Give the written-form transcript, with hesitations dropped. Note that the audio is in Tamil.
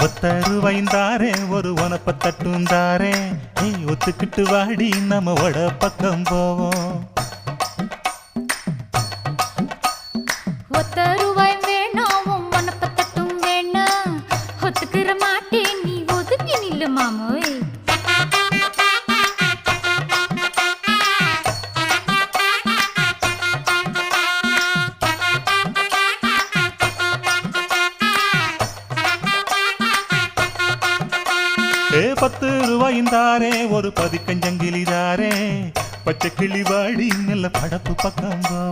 ஒத்தருவாய்ந்தாரே ஒரு உனப்ப தட்டுந்தாரே ஏய் ஒத்துக்கிட்டு வாடி நம்ம வட பக்கம் போவோம். ஒத்த ரூபாய் வேணாம் உனப்ப தட்டும் வேணா ஒத்துக்கிற மாட்டேன் நீ ஒதுங்கி நில்லு மாமோய். ஏ 10 ரூபாய்ந்தாரே ஒரு பதிக்கஞ்சங்கிலிதாரே பச்சை கிளி வாடி நல்ல படப்பு பக்கம் போவோம்.